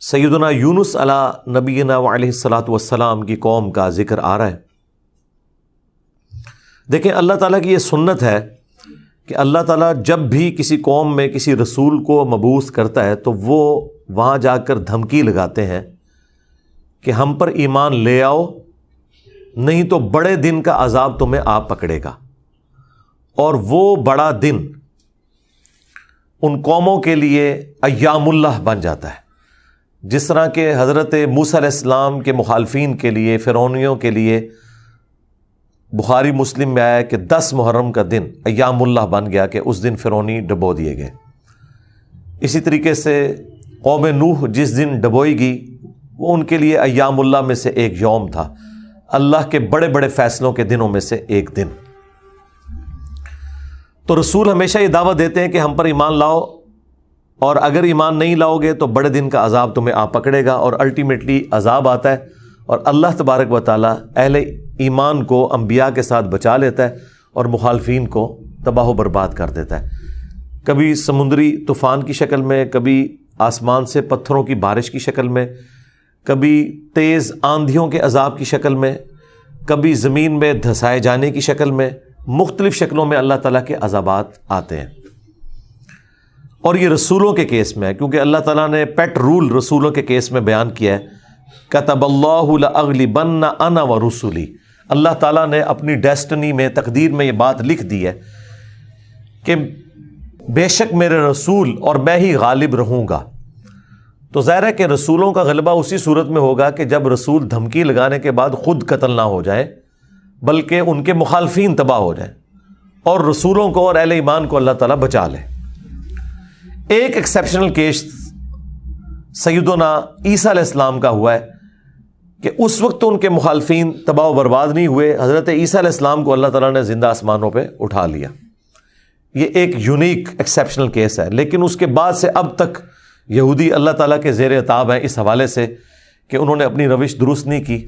سیدنا یونس علی نبینا علیہ الصلاۃ والسلام کی قوم کا ذکر آ رہا ہے۔ دیکھیں اللہ تعالیٰ کی یہ سنت ہے کہ اللہ تعالیٰ جب بھی کسی قوم میں کسی رسول کو مبعوث کرتا ہے تو وہ وہاں جا کر دھمکی لگاتے ہیں کہ ہم پر ایمان لے آؤ، نہیں تو بڑے دن کا عذاب تمہیں آ پکڑے گا۔ اور وہ بڑا دن ان قوموں کے لیے ایام اللہ بن جاتا ہے، جس طرح کہ حضرت موسیٰ علیہ السلام کے مخالفین کے لیے، فرعونیوں کے لیے بخاری مسلم میں آیا کہ 10 محرم کا دن ایام اللہ بن گیا کہ اس دن فرعونی ڈبو دیے گئے۔ اسی طریقے سے قوم نوح جس دن ڈبوئی گئی وہ ان کے لیے ایام اللہ میں سے ایک یوم تھا، اللہ کے بڑے بڑے فیصلوں کے دنوں میں سے ایک دن۔ تو رسول ہمیشہ یہ دعوت دیتے ہیں کہ ہم پر ایمان لاؤ، اور اگر ایمان نہیں لاؤ گے تو بڑے دن کا عذاب تمہیں آ پکڑے گا، اور الٹیمیٹلی عذاب آتا ہے، اور اللہ تبارک و تعالیٰ اہل ایمان کو انبیاء کے ساتھ بچا لیتا ہے اور مخالفین کو تباہ و برباد کر دیتا ہے، کبھی سمندری طوفان کی شکل میں، کبھی آسمان سے پتھروں کی بارش کی شکل میں، کبھی تیز آندھیوں کے عذاب کی شکل میں، کبھی زمین میں دھسائے جانے کی شکل میں، مختلف شکلوں میں اللہ تعالیٰ کے عذابات آتے ہیں۔ اور یہ رسولوں کے کیس میں ہے، کیونکہ اللہ تعالیٰ نے پیٹ رول رسولوں کے کیس میں بیان کیا ہے، کتب اللہ لأغلبن انا ورسلی، اللہ تعالیٰ نے اپنی ڈیسٹنی میں، تقدیر میں یہ بات لکھ دی ہے کہ بے شک میرے رسول اور میں ہی غالب رہوں گا۔ تو ظاہر ہے کہ رسولوں کا غلبہ اسی صورت میں ہوگا کہ جب رسول دھمکی لگانے کے بعد خود قتل نہ ہو جائیں بلکہ ان کے مخالفین تباہ ہو جائیں، اور رسولوں کو اور اہل ایمان کو اللہ تعالیٰ بچا لے۔ ایک ایکسیپشنل کیس سیدنا عیسیٰ علیہ السلام کا ہوا ہے کہ اس وقت تو ان کے مخالفین تباہ و برباد نہیں ہوئے، حضرت عیسیٰ علیہ السلام کو اللہ تعالیٰ نے زندہ آسمانوں پہ اٹھا لیا۔ یہ ایک یونیک ایکسیپشنل کیس ہے، لیکن اس کے بعد سے اب تک یہودی اللہ تعالیٰ کے زیر عتاب ہیں اس حوالے سے کہ انہوں نے اپنی روش درست نہیں کی،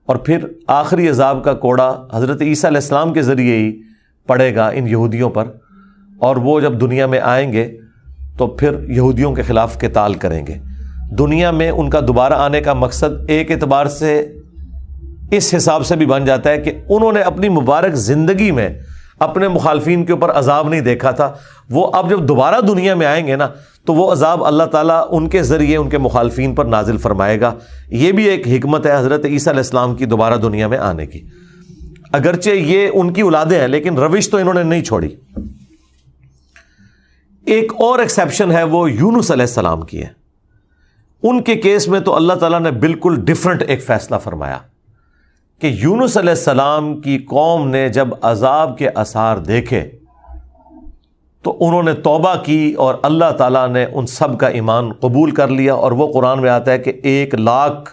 اور پھر آخری عذاب کا کوڑا حضرت عیسیٰ علیہ السلام کے ذریعے ہی پڑے گا ان یہودیوں پر، اور وہ جب دنیا میں آئیں گے تو پھر یہودیوں کے خلاف قتال کریں گے۔ دنیا میں ان کا دوبارہ آنے کا مقصد ایک اعتبار سے اس حساب سے بھی بن جاتا ہے کہ انہوں نے اپنی مبارک زندگی میں اپنے مخالفین کے اوپر عذاب نہیں دیکھا تھا، وہ اب جب دوبارہ دنیا میں آئیں گے نا تو وہ عذاب اللہ تعالیٰ ان کے ذریعے ان کے مخالفین پر نازل فرمائے گا۔ یہ بھی ایک حکمت ہے حضرت عیسیٰ علیہ السلام کی دوبارہ دنیا میں آنے کی، اگرچہ یہ ان کی اولادیں ہیں لیکن روش تو انہوں نے نہیں چھوڑی۔ ایک اور ایکسیپشن ہے وہ یونس علیہ السلام کی ہے۔ ان کے کیس میں تو اللہ تعالیٰ نے بالکل ڈیفرنٹ ایک فیصلہ فرمایا کہ یونس علیہ السلام کی قوم نے جب عذاب کے آثار دیکھے تو انہوں نے توبہ کی، اور اللہ تعالیٰ نے ان سب کا ایمان قبول کر لیا، اور وہ قرآن میں آتا ہے کہ 1,00,000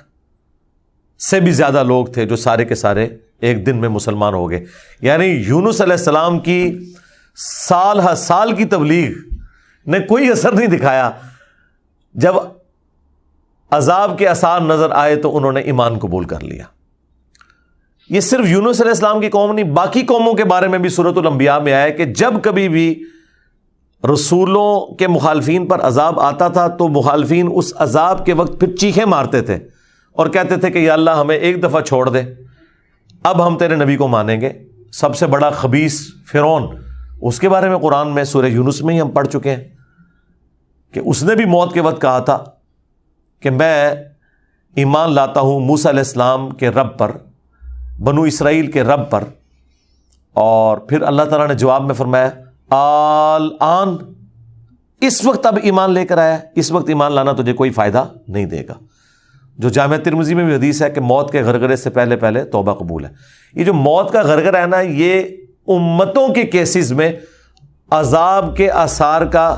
سے بھی زیادہ لوگ تھے جو سارے کے سارے ایک دن میں مسلمان ہو گئے۔ یعنی یونس علیہ السلام کی سال ہر سال کی تبلیغ نے کوئی اثر نہیں دکھایا، جب عذاب کے آثار نظر آئے تو انہوں نے ایمان قبول کر لیا۔ یہ صرف یونس علیہ السلام کی قوم نہیں، باقی قوموں کے بارے میں بھی سورۃ الانبیاء میں آیا کہ جب کبھی بھی رسولوں کے مخالفین پر عذاب آتا تھا تو مخالفین اس عذاب کے وقت پھر چیخیں مارتے تھے اور کہتے تھے کہ یا اللہ ہمیں ایک دفعہ چھوڑ دے، اب ہم تیرے نبی کو مانیں گے۔ سب سے بڑا خبیث فرعون، اس کے بارے میں قرآن میں سورہ یونس میں ہی ہم پڑھ چکے ہیں کہ اس نے بھی موت کے وقت کہا تھا کہ میں ایمان لاتا ہوں موسیٰ علیہ السلام کے رب پر، بنو اسرائیل کے رب پر، اور پھر اللہ تعالیٰ نے جواب میں فرمایا آن، اس وقت اب ایمان لے کر آیا، اس وقت ایمان لانا تجھے کوئی فائدہ نہیں دے گا۔ جو جامع ترمذی میں بھی حدیث ہے کہ موت کے غرغرے سے پہلے پہلے توبہ قبول ہے۔ یہ جو موت کا غرغرہ ہے نا، یہ امتوں کے کیسز میں عذاب کے آثار کا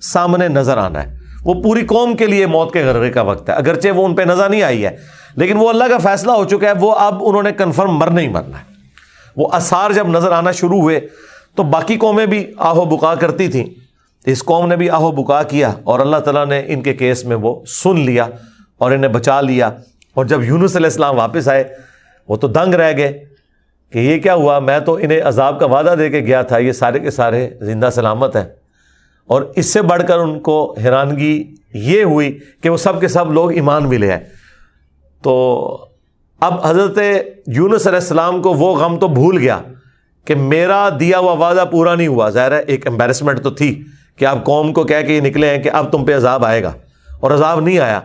سامنے نظر آنا ہے۔ وہ پوری قوم کے لیے موت کے غرغرے کا وقت ہے، اگرچہ وہ ان پہ نظر نہیں آئی ہے، لیکن وہ اللہ کا فیصلہ ہو چکا ہے، وہ اب انہوں نے کنفرم مرنا ہی مرنا ہے۔ وہ آثار جب نظر آنا شروع ہوئے تو باقی قومیں بھی آہو بکا کرتی تھیں، اس قوم نے بھی آہو بکا کیا، اور اللہ تعالیٰ نے ان کے کیس میں وہ سن لیا اور انہیں بچا لیا۔ اور جب یونس علیہ السلام واپس آئے وہ تو دنگ رہ گئے کہ یہ کیا ہوا، میں تو انہیں عذاب کا وعدہ دے کے گیا تھا، یہ سارے کے سارے زندہ سلامت ہیں۔ اور اس سے بڑھ کر ان کو حیرانگی یہ ہوئی کہ وہ سب کے سب لوگ ایمان بھی لے آئے. تو اب حضرت یونس علیہ السلام کو وہ غم تو بھول گیا کہ میرا دیا ہوا وعدہ پورا نہیں ہوا. ظاہر ہے ایک امبیرسمنٹ تو تھی کہ آپ قوم کو کہہ کے یہ نکلے ہیں کہ اب تم پہ عذاب آئے گا, اور عذاب نہیں آیا.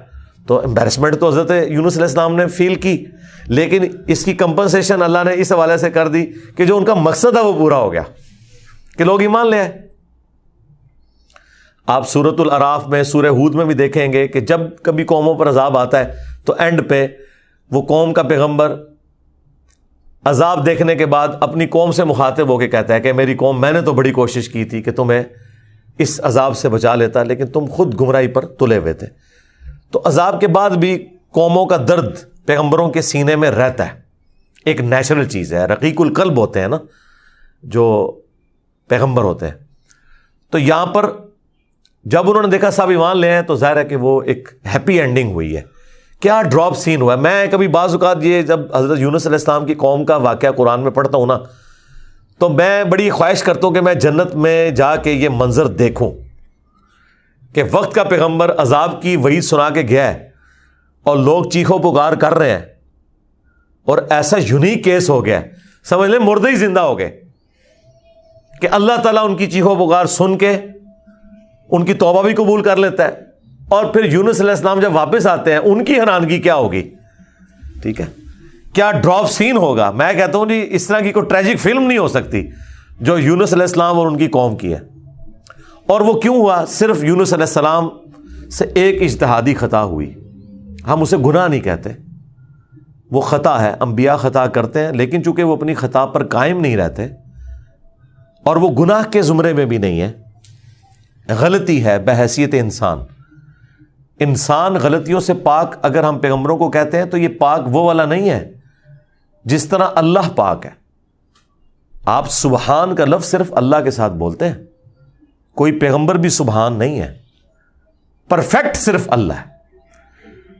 تو امبیرسمنٹ تو حضرت یونس علیہ السلام نے فیل کی, لیکن اس کی کمپنسیشن اللہ نے اس حوالے سے کر دی کہ جو ان کا مقصد ہے وہ پورا ہو گیا کہ لوگ ایمان لے آئے. آپ سورۃ الاعراف میں, سورہ ہود میں بھی دیکھیں گے کہ جب کبھی قوموں پر عذاب آتا ہے تو اینڈ پہ وہ قوم کا پیغمبر عذاب دیکھنے کے بعد اپنی قوم سے مخاطب ہو کے کہتا ہے کہ میری قوم, میں نے تو بڑی کوشش کی تھی کہ تمہیں اس عذاب سے بچا لیتا, لیکن تم خود گمراہی پر تلے ہوئے تھے. تو عذاب کے بعد بھی قوموں کا درد پیغمبروں کے سینے میں رہتا ہے, ایک نیچرل چیز ہے. رقیق القلب ہوتے ہیں نا جو پیغمبر ہوتے ہیں. تو یہاں پر جب انہوں نے دیکھا سب ایمان لے ہیں تو ظاہر ہے کہ وہ ایک ہیپی اینڈنگ ہوئی ہے. کیا ڈراپ سین ہوا ہے. میں کبھی بعض اوقات یہ جب حضرت یونس علیہ السلام کی قوم کا واقعہ قرآن میں پڑھتا ہوں نا, تو میں بڑی خواہش کرتا ہوں کہ میں جنت میں جا کے یہ منظر دیکھوں کہ وقت کا پیغمبر عذاب کی وعید سنا کے گیا ہے اور لوگ چیخو پکار کر رہے ہیں, اور ایسا یونیک کیس ہو گیا ہے, سمجھ لیں مردے ہی زندہ ہو گئے, کہ اللہ تعالیٰ ان کی چیخو پکار سن کے ان کی توبہ بھی قبول کر لیتا ہے. اور پھر یونس علیہ السلام جب واپس آتے ہیں ان کی حیرانگی کیا ہوگی. ٹھیک ہے, کیا ڈراپ سین ہوگا. میں کہتا ہوں جی اس طرح کی کوئی ٹریجک فلم نہیں ہو سکتی جو یونس علیہ السلام اور ان کی قوم کی ہے. اور وہ کیوں ہوا؟ صرف یونس علیہ السلام سے ایک اجتہادی خطا ہوئی. ہم اسے گناہ نہیں کہتے, وہ خطا ہے. انبیاء خطا کرتے ہیں, لیکن چونکہ وہ اپنی خطا پر قائم نہیں رہتے اور وہ گناہ کے زمرے میں بھی نہیں ہے, غلطی ہے بحیثیت انسان. انسان غلطیوں سے پاک اگر ہم پیغمبروں کو کہتے ہیں تو یہ پاک وہ والا نہیں ہے جس طرح اللہ پاک ہے. آپ سبحان کا لفظ صرف اللہ کے ساتھ بولتے ہیں, کوئی پیغمبر بھی سبحان نہیں ہے. پرفیکٹ صرف اللہ ہے.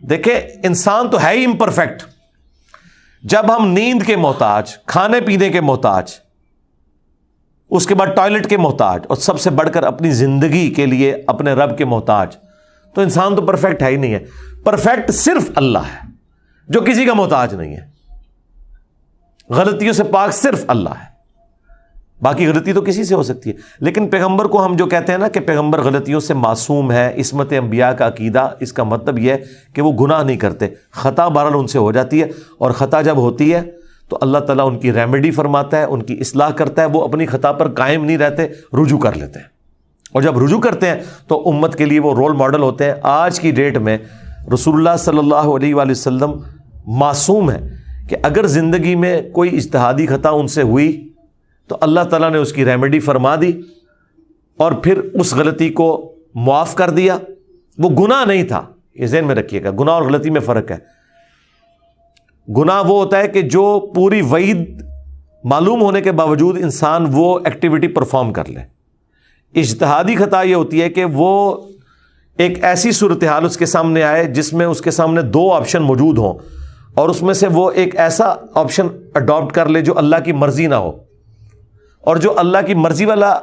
دیکھیں انسان تو ہے ہی امپرفیکٹ. جب ہم نیند کے محتاج, کھانے پینے کے محتاج, اس کے بعد ٹوائلٹ کے محتاج, اور سب سے بڑھ کر اپنی زندگی کے لیے اپنے رب کے محتاج, تو انسان تو پرفیکٹ ہے ہی نہیں ہے. پرفیکٹ صرف اللہ ہے جو کسی کا محتاج نہیں ہے. غلطیوں سے پاک صرف اللہ ہے, باقی غلطی تو کسی سے ہو سکتی ہے. لیکن پیغمبر کو ہم جو کہتے ہیں نا کہ پیغمبر غلطیوں سے معصوم ہے, عصمت انبیاء کا عقیدہ, اس کا مطلب یہ ہے کہ وہ گناہ نہیں کرتے. خطا بہرحال ان سے ہو جاتی ہے, اور خطا جب ہوتی ہے تو اللہ تعالیٰ ان کی ریمیڈی فرماتا ہے, ان کی اصلاح کرتا ہے. وہ اپنی خطا پر قائم نہیں رہتے, رجوع کر لیتے ہیں, اور جب رجوع کرتے ہیں تو امت کے لیے وہ رول ماڈل ہوتے ہیں. آج کی ڈیٹ میں رسول اللہ صلی اللہ علیہ وآلہ وسلم معصوم ہے کہ اگر زندگی میں کوئی اجتہادی خطا ان سے ہوئی تو اللہ تعالیٰ نے اس کی ریمیڈی فرما دی اور پھر اس غلطی کو معاف کر دیا. وہ گناہ نہیں تھا, یہ ذہن میں رکھیے گا. گناہ اور غلطی میں فرق ہے. گناہ وہ ہوتا ہے کہ جو پوری وعید معلوم ہونے کے باوجود انسان وہ ایکٹیویٹی پرفارم کر لے. اجتہادی خطا یہ ہوتی ہے کہ وہ ایک ایسی صورتحال اس کے سامنے آئے جس میں اس کے سامنے دو آپشن موجود ہوں, اور اس میں سے وہ ایک ایسا آپشن اڈاپٹ کر لے جو اللہ کی مرضی نہ ہو, اور جو اللہ کی مرضی والا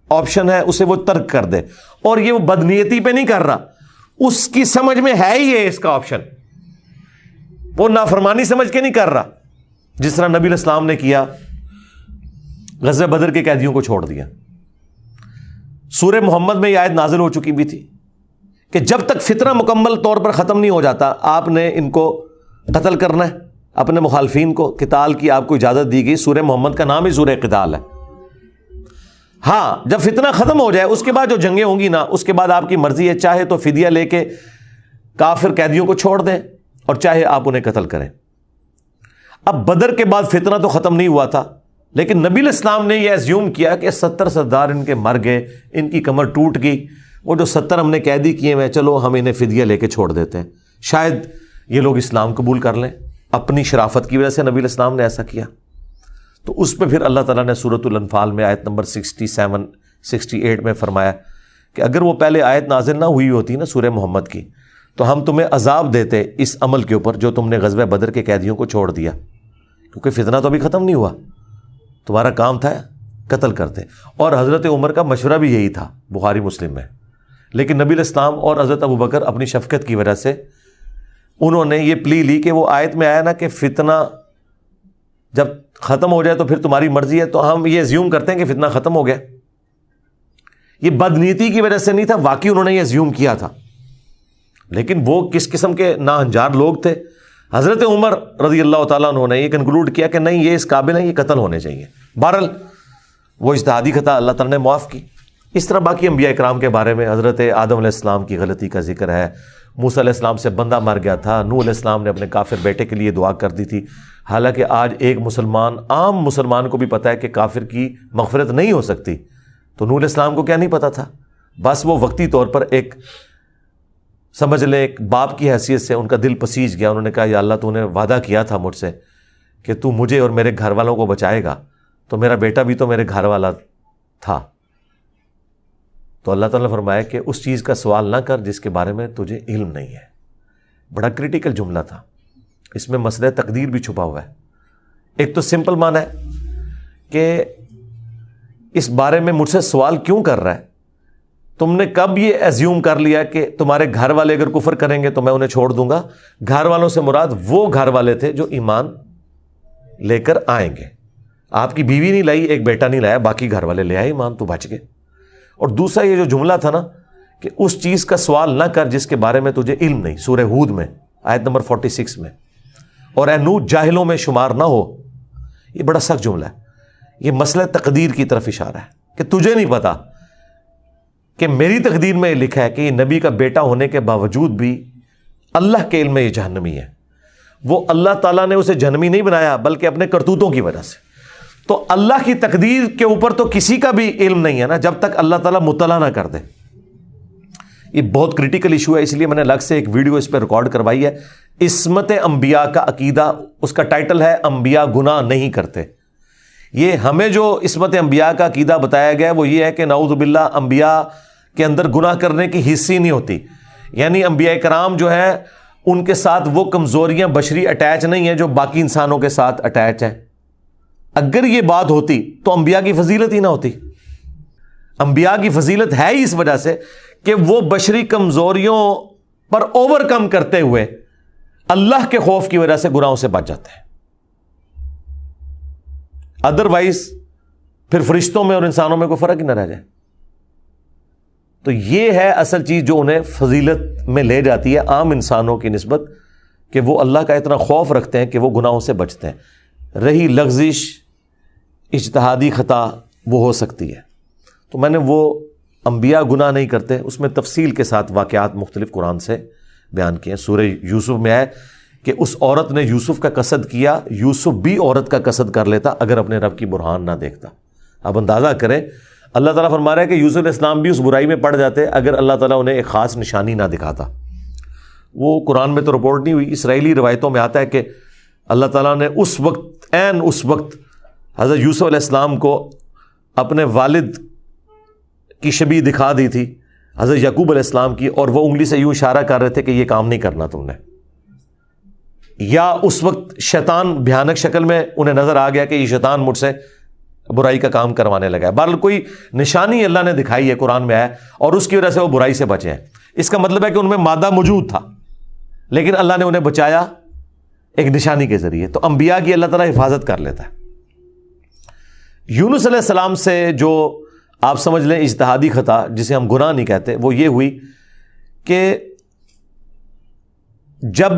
آپشن ہے اسے وہ ترک کر دے. اور یہ وہ بدنیتی پہ نہیں کر رہا, اس کی سمجھ میں ہے ہی ہے اس کا آپشن, وہ نافرمانی سمجھ کے نہیں کر رہا. جس طرح نبی علیہ السلام نے کیا, غزوہ بدر کے قیدیوں کو چھوڑ دیا. سورہ محمد میں یہ آیت نازل ہو چکی بھی تھی کہ جب تک فتنہ مکمل طور پر ختم نہیں ہو جاتا آپ نے ان کو قتل کرنا ہے, اپنے مخالفین کو. قتال کی آپ کو اجازت دی گئی, سورہ محمد کا نام ہی سورہ قتال ہے. ہاں جب فتنہ ختم ہو جائے اس کے بعد جو جنگیں ہوں گی نا, اس کے بعد آپ کی مرضی ہے, چاہے تو فدیہ لے کے کافر قیدیوں کو چھوڑ دیں اور چاہے آپ انہیں قتل کریں. اب بدر کے بعد فتنہ تو ختم نہیں ہوا تھا, لیکن نبی علیہ السلام نے یہ ایزیوم کیا کہ 70 سردار ان کے مر گئے, ان کی کمر ٹوٹ گئی, وہ جو 70 ہم نے قیدی کیے ہوئے, چلو ہم انہیں فدیہ لے کے چھوڑ دیتے ہیں, شاید یہ لوگ اسلام قبول کر لیں. اپنی شرافت کی وجہ سے نبی علیہ السلام نے ایسا کیا. تو اس پہ پھر اللہ تعالیٰ نے سورۃ الانفال میں آیت نمبر 67 68 میں فرمایا کہ اگر وہ پہلے آیت نازل نہ ہوئی ہوتی نا سورہ محمد کی, تو ہم تمہیں عذاب دیتے اس عمل کے اوپر جو تم نے غزوہ بدر کے قیدیوں کو چھوڑ دیا, کیونکہ فتنہ تو ابھی ختم نہیں ہوا. تمہارا کام تھا قتل کرتے. اور حضرت عمر کا مشورہ بھی یہی تھا بخاری مسلم میں. لیکن نبی علیہ السلام اور حضرت ابو بکر اپنی شفقت کی وجہ سے انہوں نے یہ پلی لی کہ وہ آیت میں آیا نا کہ فتنہ جب ختم ہو جائے تو پھر تمہاری مرضی ہے, تو ہم یہ ایزیوم کرتے ہیں کہ فتنہ ختم ہو گیا. یہ بدنیتی کی وجہ سے نہیں تھا, واقعی انہوں نے یہ ایزیوم کیا تھا. لیکن وہ کس قسم کے ناہنجار لوگ تھے. حضرت عمر رضی اللہ تعالیٰ عنہ نے یہ کنکلوڈ کیا کہ نہیں, یہ اس قابل ہیں, یہ قتل ہونے چاہیے. بہرحال وہ اجتہادی خطا اللہ تعالیٰ نے معاف کی. اس طرح باقی انبیاء کرام کے بارے میں حضرت آدم علیہ السلام کی غلطی کا ذکر ہے. موسیٰ علیہ السلام سے بندہ مر گیا تھا. نوح علیہ السلام نے اپنے کافر بیٹے کے لیے دعا کر دی تھی. حالانکہ آج ایک مسلمان, عام مسلمان کو بھی پتہ ہے کہ کافر کی مغفرت نہیں ہو سکتی. تو نوح علیہ السلام کو کیا نہیں پتہ تھا؟ بس وہ وقتی طور پر ایک سمجھ لیں ایک باپ کی حیثیت سے ان کا دل پسیج گیا. انہوں نے کہا یا اللہ تو نے وعدہ کیا تھا مجھ سے کہ تو مجھے اور میرے گھر والوں کو بچائے گا, تو میرا بیٹا بھی تو میرے گھر والا تھا. تو اللہ تعالیٰ نے فرمایا کہ اس چیز کا سوال نہ کر جس کے بارے میں تجھے علم نہیں ہے. بڑا کرٹیکل جملہ تھا, اس میں مسئلہ تقدیر بھی چھپا ہوا ہے. ایک تو سمپل معنی ہے کہ اس بارے میں مجھ سے سوال کیوں کر رہا ہے؟ تم نے کب یہ ایزیوم کر لیا کہ تمہارے گھر والے اگر کفر کریں گے تو میں انہیں چھوڑ دوں گا؟ گھر والوں سے مراد وہ گھر والے تھے جو ایمان لے کر آئیں گے. آپ کی بیوی نہیں لائی, ایک بیٹا نہیں لایا, باقی گھر والے لے آئے ایمان, تو بچ گئے. اور دوسرا یہ جو جملہ تھا نا کہ اس چیز کا سوال نہ کر جس کے بارے میں تجھے علم نہیں, سورہ ہود میں آیت نمبر 46 میں, اور اے نوح جاہلوں میں شمار نہ ہو. یہ بڑا سخت جملہ ہے. یہ مسئلہ تقدیر کی طرف اشارہ ہے کہ تجھے نہیں پتا کہ میری تقدیر میں یہ لکھا ہے کہ یہ نبی کا بیٹا ہونے کے باوجود بھی اللہ کے علم میں یہ جہنمی ہے. وہ اللہ تعالیٰ نے اسے جہنمی نہیں بنایا بلکہ اپنے کرتوتوں کی وجہ سے. تو اللہ کی تقدیر کے اوپر تو کسی کا بھی علم نہیں ہے نا جب تک اللہ تعالیٰ مطلع نہ کر دے. یہ بہت کریٹیکل ایشو ہے, اس لیے میں نے الگ سے ایک ویڈیو اس پہ ریکارڈ کروائی ہے. عصمت انبیاء کا عقیدہ, اس کا ٹائٹل ہے انبیاء گناہ نہیں کرتے. یہ ہمیں جو عصمت انبیاء کا عقیدہ بتایا گیا ہے وہ یہ ہے کہ نعوذ باللہ انبیاء کے اندر گناہ کرنے کی حص ہی نہیں ہوتی. یعنی انبیاء کرام جو ہے ان کے ساتھ وہ کمزوریاں بشری اٹیچ نہیں ہیں جو باقی انسانوں کے ساتھ اٹیچ ہیں. اگر یہ بات ہوتی تو انبیاء کی فضیلت ہی نہ ہوتی. انبیاء کی فضیلت ہے ہی اس وجہ سے کہ وہ بشری کمزوریوں پر اوور کم کرتے ہوئے اللہ کے خوف کی وجہ سے گناہوں سے بچ جاتے ہیں. ادروائز پھر فرشتوں میں اور انسانوں میں کوئی فرق ہی نہ رہ جائے. تو یہ ہے اصل چیز جو انہیں فضیلت میں لے جاتی ہے عام انسانوں کی نسبت, کہ وہ اللہ کا اتنا خوف رکھتے ہیں کہ وہ گناہوں سے بچتے ہیں. رہی لغزش اجتہادی خطا وہ ہو سکتی ہے. تو میں نے وہ انبیاء گناہ نہیں کرتے اس میں تفصیل کے ساتھ واقعات مختلف قرآن سے بیان کیے. سورہ یوسف میں ہے کہ اس عورت نے یوسف کا قصد کیا, یوسف بھی عورت کا قصد کر لیتا اگر اپنے رب کی برہان نہ دیکھتا. اب اندازہ کریں, اللہ تعالیٰ فرما رہا ہے کہ یوسف علیہ السلام بھی اس برائی میں پڑ جاتے اگر اللہ تعالیٰ انہیں ایک خاص نشانی نہ دکھاتا. وہ قرآن میں تو رپورٹ نہیں ہوئی, اسرائیلی روایتوں میں آتا ہے کہ اللہ تعالیٰ نے اس وقت حضرت یوسف علیہ السلام کو اپنے والد کی شبیہ دکھا دی تھی, حضرت یعقوب علیہ السلام کی, اور وہ انگلی سے یوں اشارہ کر رہے تھے کہ یہ کام نہیں کرنا تم نے. یا اس وقت شیطان بھیانک شکل میں انہیں نظر آ گیا کہ یہ شیطان مجھ سے برائی کا کام کروانے لگا ہے. بہرحال کوئی نشانی اللہ نے دکھائی ہے, قرآن میں ہے, اور اس کی وجہ سے وہ برائی سے بچے ہیں. اس کا مطلب ہے کہ ان میں مادہ موجود تھا لیکن اللہ نے انہیں بچایا ایک نشانی کے ذریعے. تو انبیاء کی اللہ تعالیٰ حفاظت کر لیتا ہے. یونس علیہ السلام سے جو آپ سمجھ لیں اجتہادی خطا جسے ہم گناہ نہیں کہتے, وہ یہ ہوئی کہ جب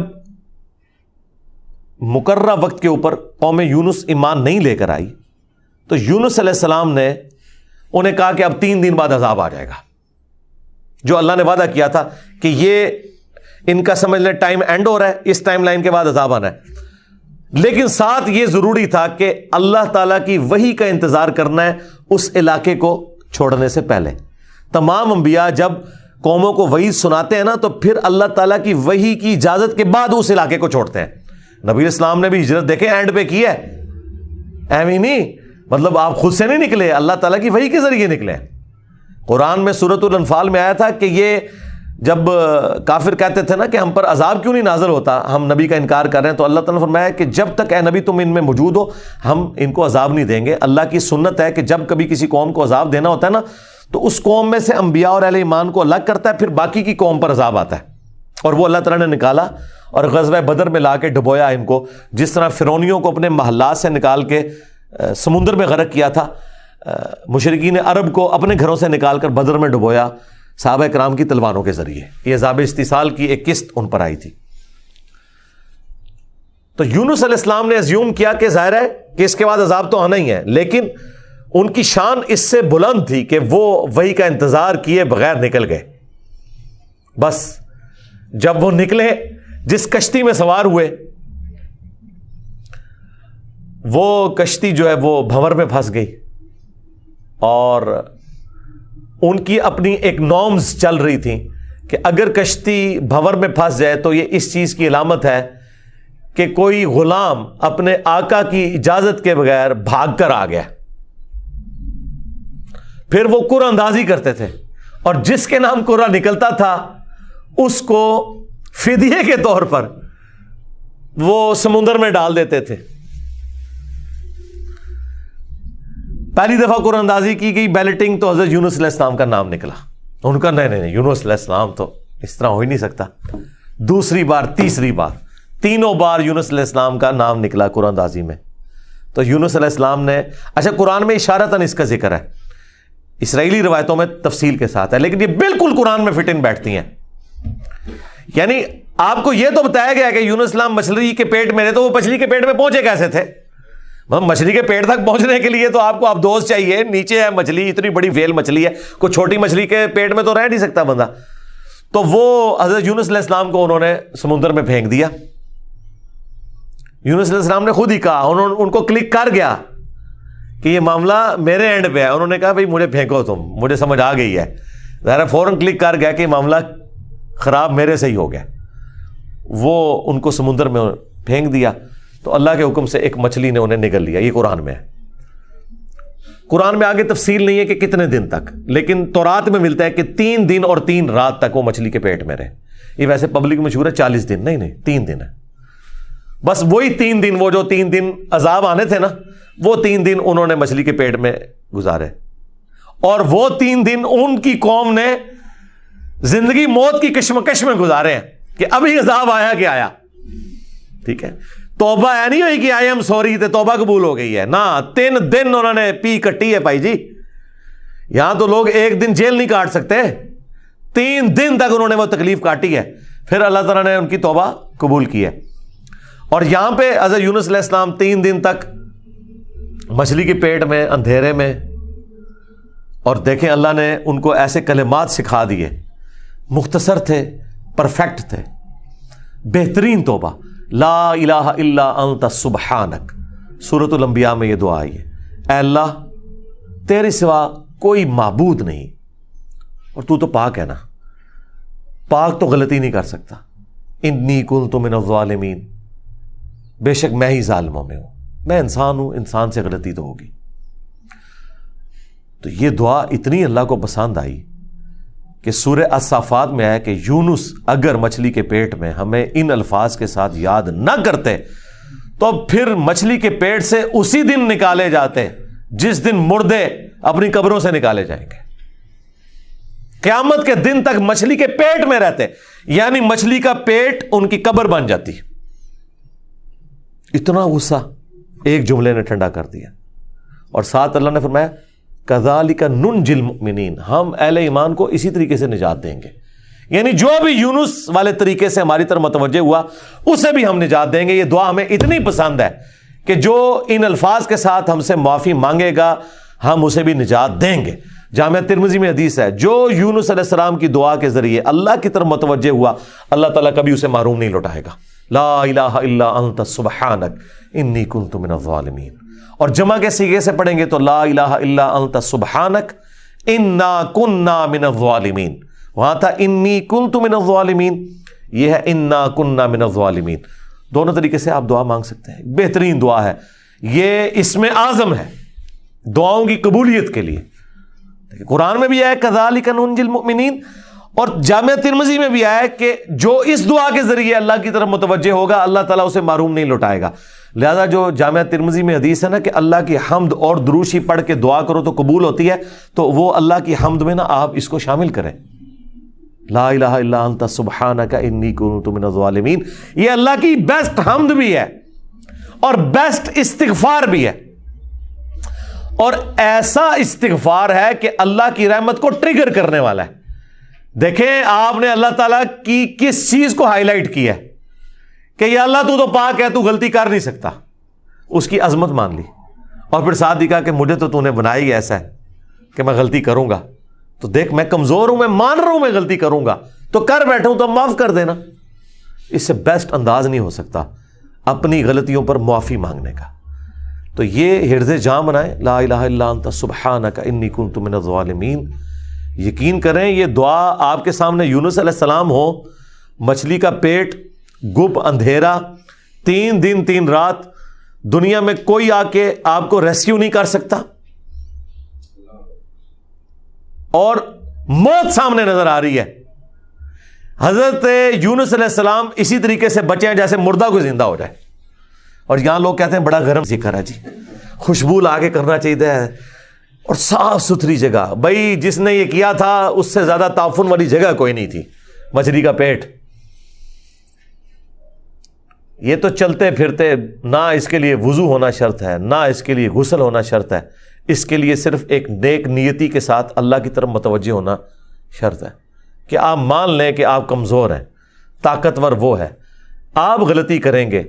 مقررہ وقت کے اوپر قوم یونس ایمان نہیں لے کر آئی تو یونس علیہ السلام نے انہیں کہا کہ اب 3 دن بعد عذاب آ جائے گا. جو اللہ نے وعدہ کیا تھا کہ یہ ان کا سمجھ لیں ٹائم اینڈ ہو رہا ہے, اس ٹائم لائن کے بعد عذاب آنا ہے. لیکن ساتھ یہ ضروری تھا کہ اللہ تعالیٰ کی وحی کا انتظار کرنا ہے اس علاقے کو چھوڑنے سے پہلے. تمام انبیاء جب قوموں کو وحی سناتے ہیں نا تو پھر اللہ تعالیٰ کی وحی کی اجازت کے بعد اس علاقے کو چھوڑتے ہیں. نبی اسلام نے بھی ہجرت دیکھیں اینڈ پہ کی ہے, ایویں نہیں, مطلب آپ خود سے نہیں نکلے, اللہ تعالیٰ کی وحی کے ذریعے نکلے. قرآن میں سورۃ الانفال میں آیا تھا کہ یہ جب کافر کہتے تھے نا کہ ہم پر عذاب کیوں نہیں نازل ہوتا، ہم نبی کا انکار کر رہے ہیں، تو اللہ تعالیٰ نے فرمایا کہ جب تک اے نبی تم ان میں موجود ہو ہم ان کو عذاب نہیں دیں گے۔ اللہ کی سنت ہے کہ جب کبھی کسی قوم کو عذاب دینا ہوتا ہے نا تو اس قوم میں سے انبیاء اور اہل ایمان کو الگ کرتا ہے، پھر باقی کی قوم پر عذاب آتا ہے، اور وہ اللہ تعالیٰ نے نکالا اور غزوہ بدر میں لا کے ڈبویا ان کو، جس طرح فرعونیوں کو اپنے محلات سے نکال کے سمندر میں غرق کیا تھا، مشرکین عرب کو اپنے گھروں سے نکال کر بدر میں ڈبویا صحابہ کرام کی تلواروں کے ذریعے۔ یہ عذاب استیصال کی ایک قسط ان پر آئی تھی۔ تو یونس علیہ السلام نے ازیوم کیا کہ ظاہر ہے کہ اس کے بعد عذاب تو آنا ہی ہے، لیکن ان کی شان اس سے بلند تھی کہ وہ وحی کا انتظار کیے بغیر نکل گئے۔ بس جب وہ نکلے، جس کشتی میں سوار ہوئے، وہ کشتی جو ہے وہ بھنور میں پھنس گئی، اور ان کی اپنی ایک نارمز چل رہی تھیں کہ اگر کشتی بھنور میں پھنس جائے تو یہ اس چیز کی علامت ہے کہ کوئی غلام اپنے آقا کی اجازت کے بغیر بھاگ کر آ گیا۔ پھر وہ قرعہ اندازی کرتے تھے، اور جس کے نام قرعہ نکلتا تھا اس کو فدیے کے طور پر وہ سمندر میں ڈال دیتے تھے۔ پہلی دفعہ قرعہ اندازی کی گئی، بیلٹنگ، تو حضرت یونس علیہ السلام کا نام نکلا۔ ان کا نہیں یونس علیہ السلام تو اس طرح ہو ہی نہیں سکتا۔ دوسری بار، تیسری بار، تینوں بار یونس علیہ السلام کا نام نکلا قرعہ اندازی میں۔ تو یونس علیہ السلام نے، اچھا قرآن میں اشارتاً اس کا ذکر ہے، اسرائیلی روایتوں میں تفصیل کے ساتھ ہے، لیکن یہ بالکل قرآن میں فٹ ان بیٹھتی ہیں۔ یعنی آپ کو یہ تو بتایا گیا کہ یونس السلام مچھلی کے پیٹ میں رہے، تو وہ مچھلی کے پیٹ میں پہنچے کیسے تھے؟ مچھلی کے پیٹ تک پہنچنے کے لیے تو آپ کو دوست چاہیے، نیچے ہے مچھلی، اتنی بڑی ویل مچھلی ہے، کوئی چھوٹی مچھلی کے پیٹ میں تو رہ نہیں سکتا بندہ۔ تو وہ حضرت یونس علیہ السلام کو انہوں نے سمندر میں پھینک دیا۔ یونس علیہ السلام نے خود ہی کہا، ان کو کلک کر گیا کہ یہ معاملہ میرے اینڈ پہ ہے۔ انہوں نے کہا بھائی مجھے پھینکو، تم، مجھے سمجھ آ گئی ہے، ظاہر فوراً کلک کر گیا کہ معاملہ خراب میرے سے ہی ہو گیا۔ وہ ان کو سمندر میں پھینک دیا، تو اللہ کے حکم سے ایک مچھلی نے انہیں نگل لیا۔ یہ قرآن میں ہے۔ قرآن میں آگے تفصیل نہیں ہے کہ کتنے دن تک، لیکن تورات میں ملتا ہے کہ 3 دن اور 3 رات تک وہ مچھلی کے پیٹ میں رہے۔ یہ ویسے پبلک مشہور ہے 40 دن، نہیں 3 دن ہے بس۔ وہی 3 دن، وہ جو 3 دن عذاب آنے تھے نا، وہ 3 دن انہوں نے مچھلی کے پیٹ میں گزارے، اور وہ 3 دن ان کی قوم نے زندگی موت کی کشمکش میں گزارے ہیں کہ ابھی عذاب آیا کہ آیا۔ ٹھیک ہے، توبہ ہے نہیں ہوئی کہ آئی ایم سوری تے توبہ قبول ہو گئی ہے، نہ 3 دن انہوں نے پی کٹی ہے بھائی جی۔ یہاں تو لوگ 1 دن جیل نہیں کاٹ سکتے، 3 دن تک انہوں نے وہ تکلیف کاٹی ہے، پھر اللہ تعالیٰ نے ان کی توبہ قبول کی ہے۔ اور یہاں پہ حضرت یونس علیہ السلام 3 دن تک مچھلی کے پیٹ میں، اندھیرے میں، اور دیکھیں اللہ نے ان کو ایسے کلمات سکھا دیے، مختصر تھے، پرفیکٹ تھے، بہترین توبہ، لا الہ الا انت سبحانک۔ سورۃ الانبیاء میں یہ دعا آئی ہے، اے اللہ تیرے سوا کوئی معبود نہیں، اور تو پاک ہے نا، پاک تو غلطی نہیں کر سکتا۔ انی کنت من الظالمین، بے شک میں ہی ظالموں میں ہوں، میں انسان ہوں، انسان سے غلطی تو ہوگی۔ تو یہ دعا اتنی اللہ کو پسند آئی کہ سورہ الصافات میں آیا کہ یونس اگر مچھلی کے پیٹ میں ہمیں ان الفاظ کے ساتھ یاد نہ کرتے تو پھر مچھلی کے پیٹ سے اسی دن نکالے جاتے جس دن مردے اپنی قبروں سے نکالے جائیں گے۔ قیامت کے دن تک مچھلی کے پیٹ میں رہتے، یعنی مچھلی کا پیٹ ان کی قبر بن جاتی۔ اتنا غصہ ایک جملے نے ٹھنڈا کر دیا، اور ساتھ اللہ نے فرمایا کذالک ننجی المؤمنین، ہم اہل ایمان کو اسی طریقے سے نجات دیں گے۔ یعنی جو بھی یونس والے طریقے سے ہماری طرف متوجہ ہوا اسے بھی ہم نجات دیں گے۔ یہ دعا ہمیں اتنی پسند ہے کہ جو ان الفاظ کے ساتھ ہم سے معافی مانگے گا ہم اسے بھی نجات دیں گے۔ جامعہ ترمذی میں حدیث ہے، جو یونس علیہ السلام کی دعا کے ذریعے اللہ کی طرف متوجہ ہوا اللہ تعالیٰ کبھی اسے محروم نہیں لوٹائے گا۔ لا الہ الا انت سبحانک انی کنت من الظالمین۔ اور جمع کے صیغے سے پڑھیں گے تو لا الہ الا انت سبحانک انا کننا من الظالمین۔ وہاں تھا انی کنت من الظالمین، یہ ہے انا کننا من الظالمین۔ دونوں طریقے سے آپ دعا مانگ سکتے ہیں، بہترین دعا ہے یہ، اسم اعظم ہے دعاؤں کی قبولیت کے لیے۔ قرآن میں بھی ہے کذالک ننجی المؤمنین، اور جامعہ ترمذی میں بھی آیا کہ جو اس دعا کے ذریعے اللہ کی طرف متوجہ ہوگا اللہ تعالیٰ اسے محروم نہیں لوٹائے گا. لہذا جو جامعہ ترمذی میں حدیث ہے نا کہ اللہ کی حمد اور دروشی پڑھ کے دعا کرو تو قبول ہوتی ہے, تو وہ اللہ کی حمد میں نا آپ اس کو شامل کریں, لا الہ الا انت سبحانک انی کنت من الظالمین. یہ اللہ کی بیسٹ حمد بھی ہے اور بیسٹ استغفار بھی ہے, اور ایسا استغفار ہے کہ اللہ کی رحمت کو ٹریگر کرنے والا ہے. دیکھیں آپ نے اللہ تعالیٰ کی کس چیز کو ہائی لائٹ کی ہے کہ یا اللہ تو پاک ہے, تو غلطی کر نہیں سکتا, اس کی عظمت مان لی, اور پھر ساتھ ہی کہا کہ مجھے تو نے بنایا ہی ایسا ہے کہ میں غلطی کروں گا, تو دیکھ میں کمزور ہوں, میں مان رہا ہوں میں غلطی کروں گا, تو کر بیٹھا ہوں تو معاف کر دینا. اس سے بیسٹ انداز نہیں ہو سکتا اپنی غلطیوں پر معافی مانگنے کا. تو یہ حرز جاں بنائیں, لا الہ الا انت سبحانک انی کنت من الظالمین. یقین کریں یہ دعا آپ کے سامنے یونس علیہ السلام ہو, مچھلی کا پیٹ, گپ اندھیرا, 3 دن 3 رات, دنیا میں کوئی آ کے آپ کو ریسکیو نہیں کر سکتا, اور موت سامنے نظر آ رہی ہے. حضرت یونس علیہ السلام اسی طریقے سے بچے ہیں جیسے مردہ کو زندہ ہو جائے, اور یہاں لوگ کہتے ہیں بڑا گرم ذکر ہے جی, خوشبو لا کے کرنا چاہیے, اور صاف ستھری جگہ. بھائی جس نے یہ کیا تھا اس سے زیادہ تعفن والی جگہ کوئی نہیں تھی, مچھلی کا پیٹ. یہ تو چلتے پھرتے, نہ اس کے لیے وضو ہونا شرط ہے, نہ اس کے لیے غسل ہونا شرط ہے, اس کے لیے صرف ایک نیک نیتی کے ساتھ اللہ کی طرف متوجہ ہونا شرط ہے کہ آپ مان لیں کہ آپ کمزور ہیں, طاقتور وہ ہے. آپ غلطی کریں گے,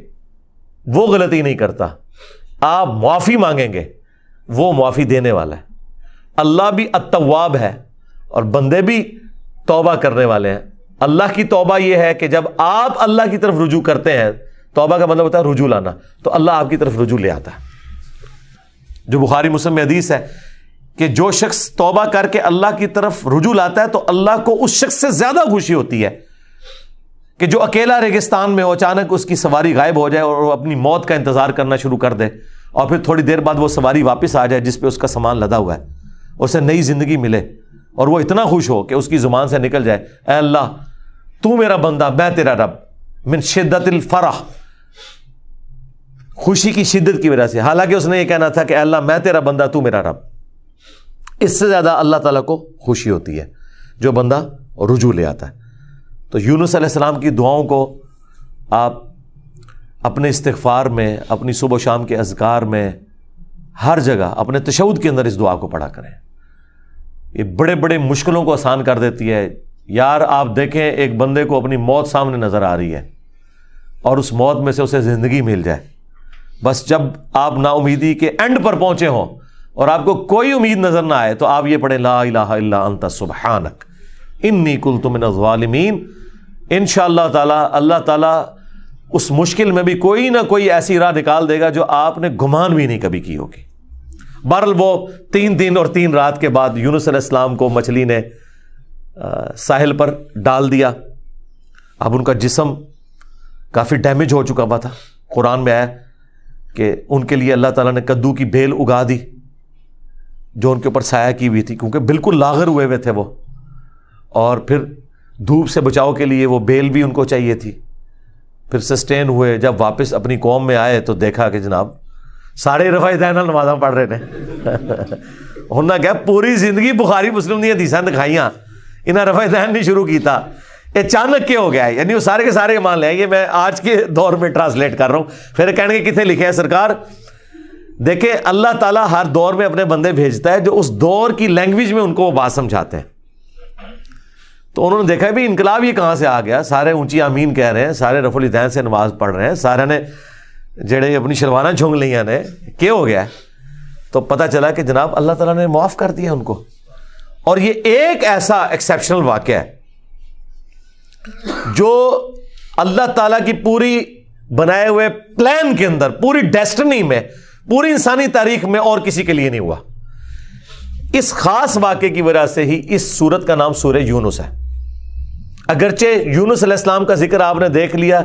وہ غلطی نہیں کرتا. آپ معافی مانگیں گے, وہ معافی دینے والا ہے. اللہ بھی التواب ہے اور بندے بھی توبہ کرنے والے ہیں. اللہ کی توبہ یہ ہے کہ جب آپ اللہ کی طرف رجوع کرتے ہیں, توبہ کا مطلب ہوتا ہے رجوع لانا, تو اللہ آپ کی طرف رجوع لے آتا ہے. جو بخاری مسلم میں حدیث ہے کہ جو شخص توبہ کر کے اللہ کی طرف رجوع لاتا ہے تو اللہ کو اس شخص سے زیادہ خوشی ہوتی ہے کہ جو اکیلا ریگستان میں ہو, اچانک اس کی سواری غائب ہو جائے اور وہ اپنی موت کا انتظار کرنا شروع کر دے, اور پھر تھوڑی دیر بعد وہ سواری واپس آ جائے جس پہ اس کا سامان لدا ہوا ہے, اسے نئی زندگی ملے, اور وہ اتنا خوش ہو کہ اس کی زبان سے نکل جائے, اے اللہ تو میرا بندہ میں تیرا رب, من شدت الفرح, خوشی کی شدت کی وجہ سے. حالانکہ اس نے یہ کہنا تھا کہ اے اللہ میں تیرا بندہ تو میرا رب. اس سے زیادہ اللہ تعالیٰ کو خوشی ہوتی ہے جو بندہ رجوع لے آتا ہے. تو یونس علیہ السلام کی دعاؤں کو آپ اپنے استغفار میں, اپنی صبح و شام کے اذکار میں, ہر جگہ اپنے تشہد کے اندر اس دعا کو پڑھا کریں. یہ بڑے بڑے مشکلوں کو آسان کر دیتی ہے. یار آپ دیکھیں ایک بندے کو اپنی موت سامنے نظر آ رہی ہے اور اس موت میں سے اسے زندگی مل جائے, بس جب آپ نا امیدی کے اینڈ پر پہنچے ہوں اور آپ کو کوئی امید نظر نہ آئے تو آپ یہ پڑھیں, لا الہ الا انت سبحانک انی کنت من الظالمین. انشاءاللہ تعالی اللہ تعالیٰ اس مشکل میں بھی کوئی نہ کوئی ایسی راہ نکال دے گا جو آپ نے گمان بھی نہیں کبھی کی ہوگی. بہرحال وہ 3 دن اور 3 رات کے بعد یونس علیہ السلام کو مچھلی نے ساحل پر ڈال دیا. اب ان کا جسم کافی ڈیمیج ہو چکا ہوا تھا. قرآن میں آیا کہ ان کے لیے اللہ تعالیٰ نے کدو کی بیل اگا دی جو ان کے اوپر سایہ کی ہوئی تھی, کیونکہ بالکل لاغر ہوئے تھے وہ, اور پھر دھوپ سے بچاؤ کے لیے وہ بیل بھی ان کو چاہیے تھی. پھر سسٹین ہوئے, جب واپس اپنی قوم میں آئے تو دیکھا کہ جناب سارے رفع دین نمازاں پڑھ رہے ہیں. انہوں نے کہا پوری زندگی بخاری مسلم دی حدیثاں دکھائیاں, انہیں رفع دین نہیں شروع کیتا, اچانک کیا ہو گیا ہے؟ یعنی وہ سارے کے سارے مان لیں. یہ میں آج کے دور میں ٹرانسلیٹ کر رہا ہوں. پھر کہنے کے کتنے لکھے ہیں سرکار, دیکھیں اللہ تعالیٰ ہر دور میں اپنے بندے بھیجتا ہے جو اس دور کی لینگویج میں ان کو وہ بات سمجھاتے ہیں. تو انہوں نے دیکھا بھی انقلاب یہ کہاں سے آ گیا, سارے اونچی آمین کہہ رہے ہیں, سارے رفع الیدین سے نماز پڑھ رہے ہیں, سارے نے جڑے اپنی شلواریں جھونگ لیاں نے, کیا ہو گیا ہے؟ تو پتہ چلا کہ جناب اللہ تعالیٰ نے معاف کر دیا ان کو. اور یہ ایک ایسا ایکسیپشنل واقعہ ہے جو اللہ تعالیٰ کی پوری بنائے ہوئے پلان کے اندر, پوری ڈیسٹنی میں, پوری انسانی تاریخ میں اور کسی کے لیے نہیں ہوا. اس خاص واقعے کی وجہ سے ہی اس سورت کا نام سورہ یونس ہے. اگرچہ یونس علیہ السلام کا ذکر آپ نے دیکھ لیا,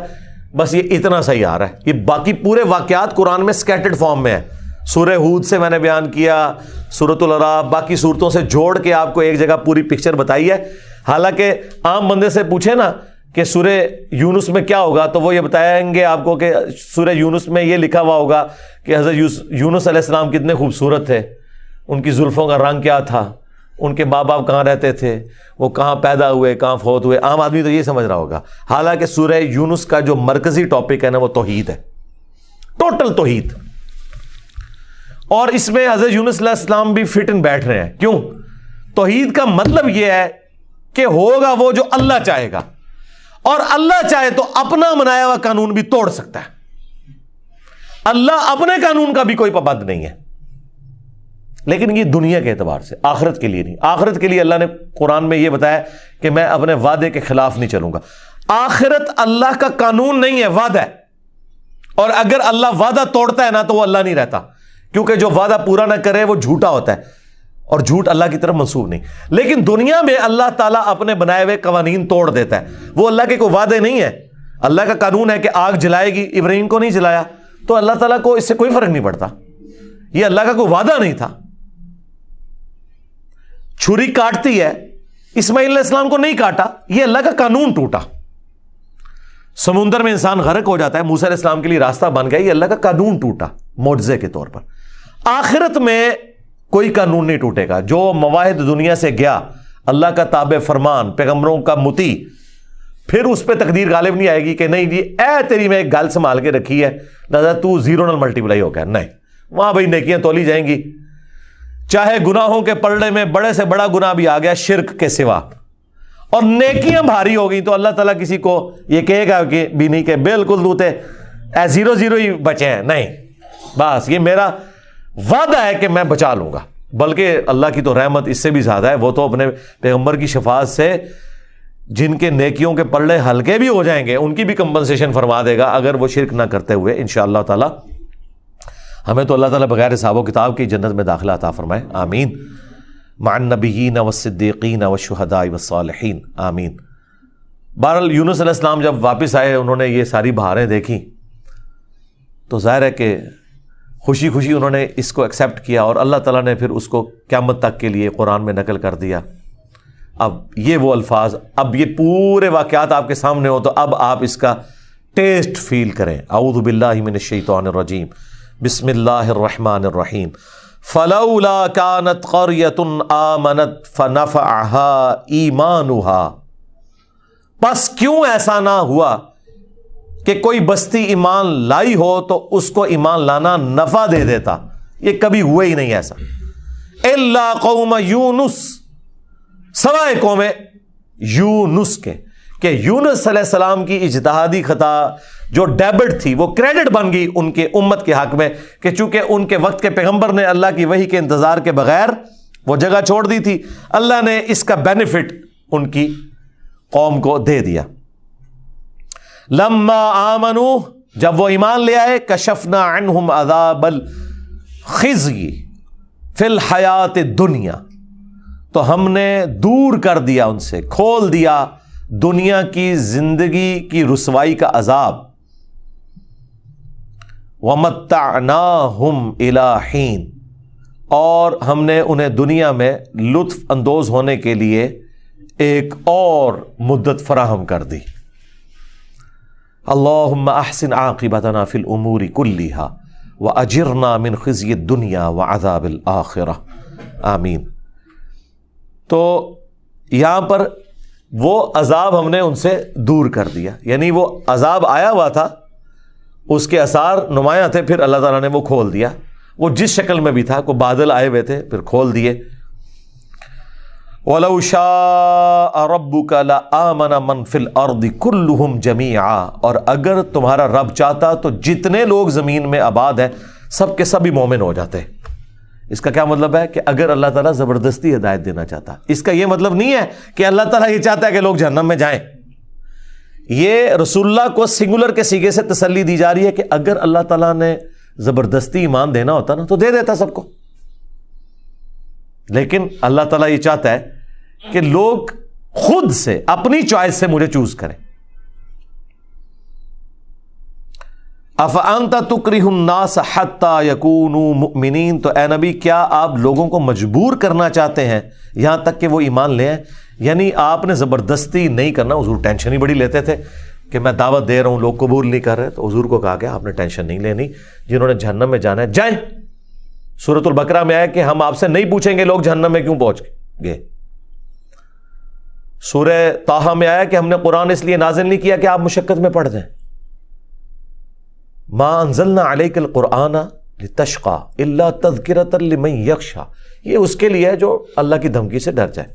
بس یہ اتنا صحیح آ رہا ہے. یہ باقی پورے واقعات قرآن میں سکیٹرڈ فارم میں ہے. سورہ ہود سے میں نے بیان کیا, سورۃ الاعراف, باقی صورتوں سے جوڑ کے آپ کو ایک جگہ پوری پکچر بتائی ہے. حالانکہ عام بندے سے پوچھے نا کہ سورہ یونس میں کیا ہوگا تو وہ یہ بتائیں گے آپ کو کہ سورہ یونس میں یہ لکھا ہوا ہوگا کہ حضرت یونس علیہ السلام کتنے خوبصورت تھے، ان کی زلفوں کا رنگ کیا تھا، ان کے ماں باپ کہاں رہتے تھے، وہ کہاں پیدا ہوئے، کہاں فوت ہوئے. عام آدمی تو یہ سمجھ رہا ہوگا. حالانکہ سورہ یونس کا جو مرکزی ٹاپک ہے نا وہ توحید ہے، ٹوٹل توحید. اور اس میں حضرت یونس علیہ السلام بھی فٹ ان بیٹھ رہے ہیں. کیوں؟ توحید کا مطلب یہ ہے کہ ہوگا وہ جو اللہ چاہے گا، اور اللہ چاہے تو اپنا بنایا ہوا قانون بھی توڑ سکتا ہے. اللہ اپنے قانون کا بھی کوئی پابند نہیں ہے. لیکن یہ دنیا کے اعتبار سے، آخرت کے لیے نہیں. آخرت کے لیے اللہ نے قرآن میں یہ بتایا کہ میں اپنے وعدے کے خلاف نہیں چلوں گا. آخرت اللہ کا قانون نہیں ہے، وعدہ ہے. اور اگر اللہ وعدہ توڑتا ہے نا تو وہ اللہ نہیں رہتا، کیونکہ جو وعدہ پورا نہ کرے وہ جھوٹا ہوتا ہے، اور جھوٹ اللہ کی طرف منسوب نہیں. لیکن دنیا میں اللہ تعالیٰ اپنے بنائے ہوئے قوانین توڑ دیتا ہے. وہ اللہ کے کوئی وعدے نہیں ہے. اللہ کا قانون ہے کہ آگ جلائے گی، ابراہیم کو نہیں جلایا تو اللہ تعالیٰ کو اس سے کوئی فرق نہیں پڑتا. یہ اللہ کا کوئی وعدہ نہیں تھا. چھری کاٹتی ہے، اسماعیل علیہ السلام کو نہیں کاٹا، یہ اللہ کا قانون ٹوٹا. سمندر میں انسان غرق ہو جاتا ہے، موسیٰ علیہ السلام کے لیے راستہ بن گیا، یہ اللہ کا قانون ٹوٹا معجزے کے طور پر. آخرت میں کوئی قانون نہیں ٹوٹے گا. جو مواہد دنیا سے گیا، اللہ کا تابع فرمان، پیغمبروں کا مطیع، پھر اس پہ تقدیر غالب نہیں آئے گی کہ نہیں جی اے تیری میں ایک گل سنبھال کے رکھی ہے لہذا تو زیرو نل ملٹیپلائی ہو گیا. نہیں، وہاں بھائی نیکیاں تولی جائیں گی. چاہے گناہوں کے پلڑے میں بڑے سے بڑا گناہ بھی آ گیا شرک کے سوا، اور نیکیاں بھاری ہو گئی تو اللہ تعالیٰ کسی کو یہ کہے گا کہ بھی نہیں کہ بالکل دوتے زیرو زیرو ہی بچے ہیں. نہیں، بس یہ میرا وعدہ ہے کہ میں بچا لوں گا. بلکہ اللہ کی تو رحمت اس سے بھی زیادہ ہے. وہ تو اپنے پیغمبر کی شفاعت سے جن کے نیکیوں کے پلڑے ہلکے بھی ہو جائیں گے ان کی بھی کمپنسیشن فرما دے گا اگر وہ شرک نہ کرتے ہوئے. انشاءاللہ تعالی ہمیں تو اللہ تعالیٰ بغیر حساب و کتاب کی جنت میں داخلہ عطا فرمائے. آمین. مع النبیین والصدیقین والشہداء والصالحین. آمین. بہرحال یونس علیہ السلام جب واپس آئے، انہوں نے یہ ساری بہاریں دیکھی تو ظاہر ہے کہ خوشی خوشی انہوں نے اس کو ایکسیپٹ کیا، اور اللہ تعالیٰ نے پھر اس کو قیامت تک کے لیے قرآن میں نقل کر دیا. اب یہ وہ الفاظ، اب یہ پورے واقعات آپ کے سامنے ہو تو اب آپ اس کا ٹیسٹ فیل کریں. اعوذ باللہ من الشیطان الرجیم، بسم اللہ الرحمن الرحیم. فلولا كانت قرية آمنت فنفعها ایمانها، پس کیوں ایسا نہ ہوا کہ کوئی بستی ایمان لائی ہو تو اس کو ایمان لانا نفع دے دیتا. یہ کبھی ہوا ہی نہیں ایسا. الا قوم یونس، سوائے قوم یونس کے، کہ یونس علیہ السلام کی اجتہادی خطا جو ڈیبٹ تھی وہ کریڈٹ بن گئی ان کے امت کے حق میں، کہ چونکہ ان کے وقت کے پیغمبر نے اللہ کی وحی کے انتظار کے بغیر وہ جگہ چھوڑ دی تھی، اللہ نے اس کا بینیفٹ ان کی قوم کو دے دیا. لما آمنوا، جب وہ ایمان لے آئے، کشفنا عنہم عذاب الخزی فی الحیات الدنیا، تو ہم نے دور کر دیا ان سے، کھول دیا دنیا کی زندگی کی رسوائی کا عذاب. وَمَتَّعْنَاهُمْ إِلَىٰ حِينٍ، اور ہم نے انہیں دنیا میں لطف اندوز ہونے کے لیے ایک اور مدت فراہم کر دی. اللہم احسن عاقبتنا فی الامور کلیہا واجرنا من خزی الدنیا وعذاب الآخرہ. آمین. تو یہاں پر وہ عذاب ہم نے ان سے دور کر دیا، یعنی وہ عذاب آیا ہوا تھا، اس کے آثار نمایاں تھے، پھر اللہ تعالیٰ نے وہ کھول دیا. وہ جس شکل میں بھی تھا، کوئی بادل آئے ہوئے تھے پھر کھول دیے. وَلَوْ شَاءَ رَبُّكَ لَآمَنَ مَنْ فِي الْأَرْضِ كُلُّهُمْ جَمِيعًا، اور اگر تمہارا رب چاہتا تو جتنے لوگ زمین میں آباد ہیں سب کے سب ہی مومن ہو جاتے. اس کا کیا مطلب ہے کہ اگر اللہ تعالیٰ زبردستی ہدایت دینا چاہتا، اس کا یہ مطلب نہیں ہے کہ اللہ تعالیٰ یہ چاہتا ہے کہ لوگ جہنم میں جائیں. یہ رسول اللہ کو سنگولر کے سیغے سے تسلی دی جا رہی ہے کہ اگر اللہ تعالیٰ نے زبردستی ایمان دینا ہوتا نا تو دے دیتا سب کو، لیکن اللہ تعالیٰ یہ چاہتا ہے کہ لوگ خود سے اپنی چوائس سے مجھے چوز کریں. افانت تکرہ الناس حتی یکونوا مؤمنین، تو اے نبی کیا آپ لوگوں کو مجبور کرنا چاہتے ہیں یہاں تک کہ وہ ایمان لے آئیں؟ یعنی آپ نے زبردستی نہیں کرنا. حضور ٹینشن ہی بڑی لیتے تھے کہ میں دعوت دے رہا ہوں، لوگ قبول نہیں کر رہے، تو حضور کو کہا کہ آپ نے ٹینشن نہیں لینی، جنہوں نے جہنم میں جانا ہے جائیں. سورۃ البقرہ میں آیا کہ ہم آپ سے نہیں پوچھیں گے لوگ جہنم میں کیوں پہنچ گئے. سورہ طٰہٰ میں آیا کہ ہم نے قرآن اس لیے نازل نہیں کیا کہ آپ مشقت میں پڑ جائیں. ما انزلنا علیک القرآن لتشقى الا تذکرۃ لمن یخشی، یہ اس کے لیے ہے جو اللہ کی دھمکی سے ڈر جائے.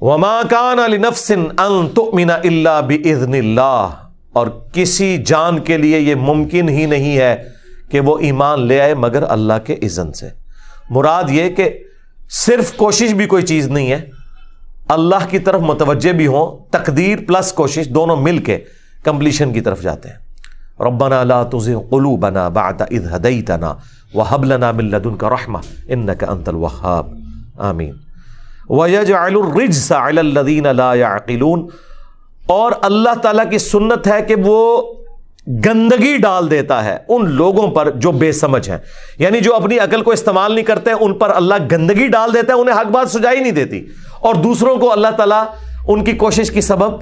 وما كان لنفس ان تؤمن الا باذن اللہ، اور کسی جان کے لیے یہ ممکن ہی نہیں ہے کہ وہ ایمان لے آئے مگر اللہ کے اذن سے. مراد یہ کہ صرف کوشش بھی کوئی چیز نہیں ہے، اللہ کی طرف متوجہ بھی ہوں، تقدیر پلس کوشش دونوں مل کے کمپلیشن کی طرف جاتے ہیں. ربنا لا تزغ قلوبنا بعد اذ ہدیتنا وہب لنا من لدنک رحمہ انک انت الوہاب. آمین. وَيَجْعَلُ الرِّجْسَ عَلَى الَّذِينَ لَا يَعْقِلُونَ، اور اللہ تعالیٰ کی سنت ہے کہ وہ گندگی ڈال دیتا ہے ان لوگوں پر جو بے سمجھ ہیں، یعنی جو اپنی عقل کو استعمال نہیں کرتے ان پر اللہ گندگی ڈال دیتا ہے، انہیں حق بات سجائی نہیں دیتی، اور دوسروں کو اللہ تعالیٰ ان کی کوشش کی سبب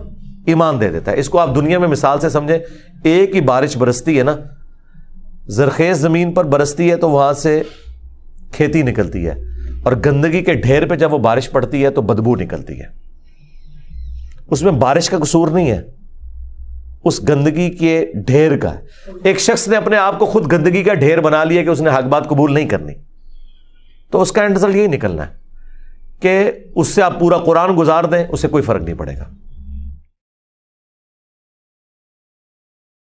ایمان دے دیتا ہے. اس کو آپ دنیا میں مثال سے سمجھیں. ایک ہی بارش برستی ہے نا، زرخیز زمین پر برستی ہے تو وہاں سے کھیتی نکلتی ہے، اور گندگی کے ڈھیر پہ جب وہ بارش پڑتی ہے تو بدبو نکلتی ہے. اس میں بارش کا قصور نہیں ہے، اس گندگی کے ڈھیر کا ہے. ایک شخص نے اپنے آپ کو خود گندگی کا ڈھیر بنا لیا کہ اس نے حق بات قبول نہیں کرنی، تو اس کا اینڈ رزلٹ یہی نکلنا ہے کہ اس سے آپ پورا قرآن گزار دیں، اس سے کوئی فرق نہیں پڑے گا.